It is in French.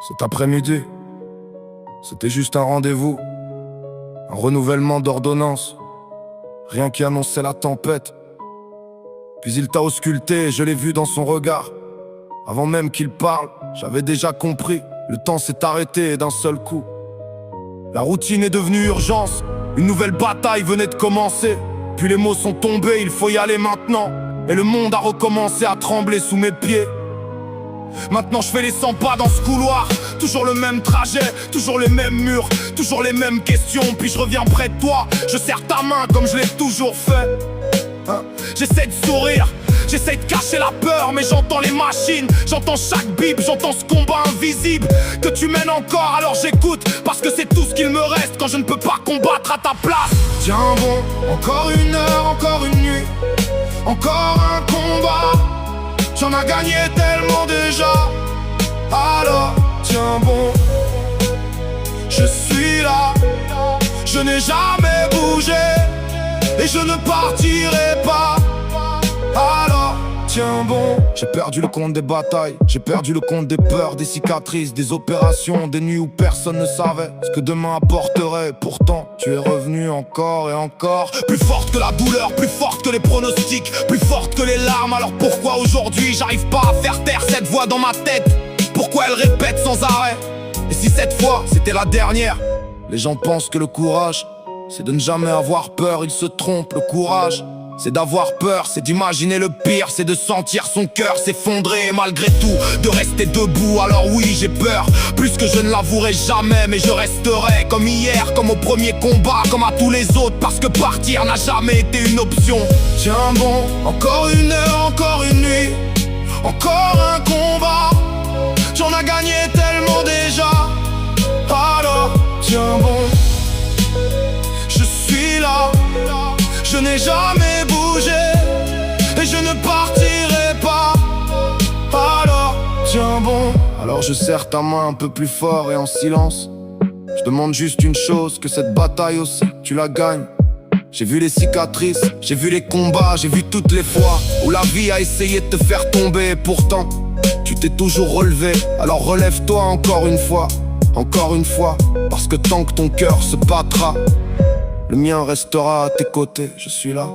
Cet après-midi, c'était juste un rendez-vous, un renouvellement d'ordonnance, rien qui annonçait la tempête. Puis il t'a ausculté et je l'ai vu dans son regard. Avant même qu'il parle, j'avais déjà compris, le temps s'est arrêté d'un seul coup. La routine est devenue urgence, une nouvelle bataille venait de commencer. Puis les mots sont tombés, il faut y aller maintenant. Et le monde a recommencé à trembler sous mes pieds. Maintenant je fais les 100 pas dans ce couloir. Toujours le même trajet, toujours les mêmes murs, toujours les mêmes questions. Puis je reviens près de toi, je serre ta main comme je l'ai toujours fait. J'essaie de sourire, j'essaie de cacher la peur, mais j'entends les machines, j'entends chaque bip, j'entends ce combat invisible que tu mènes encore, alors j'écoute, parce que c'est tout ce qu'il me reste quand je ne peux pas combattre à ta place. Tiens bon, encore une heure, encore une nuit, encore un combat. J'en ai gagné tellement déjà, alors tiens bon, je suis là, je n'ai jamais bougé et je ne partirai pas, alors tiens bon. J'ai perdu le compte des batailles, j'ai perdu le compte des peurs, des cicatrices, des opérations, des nuits où personne ne savait ce que demain apporterait. Pourtant tu es revenu encore et encore, plus forte que la douleur, plus forte que les pronostics, plus forte que les larmes. Alors pourquoi aujourd'hui j'arrive pas à faire taire cette voix dans ma tête? Pourquoi elle répète sans arrêt? Et si cette fois c'était la dernière? Les gens pensent que le courage c'est de ne jamais avoir peur, ils se trompent. Le courage, c'est d'avoir peur, c'est d'imaginer le pire, c'est de sentir son cœur s'effondrer et malgré tout, de rester debout. Alors oui, j'ai peur, plus que je ne l'avouerai jamais, mais je resterai comme hier, comme au premier combat, comme à tous les autres, parce que partir n'a jamais été une option. Tiens bon, encore une heure, encore une nuit, encore un combat. J'en ai gagné tellement déjà, alors tiens bon, je n'ai jamais bougé et je ne partirai pas, alors tiens bon. Alors je serre ta main un peu plus fort et en silence. Je demande juste une chose, que cette bataille aussi tu la gagnes. J'ai vu les cicatrices, j'ai vu les combats, j'ai vu toutes les fois où la vie a essayé de te faire tomber. Et pourtant tu t'es toujours relevé, alors relève-toi encore une fois, parce que tant que ton cœur se battra, le mien restera à tes côtés, je suis là.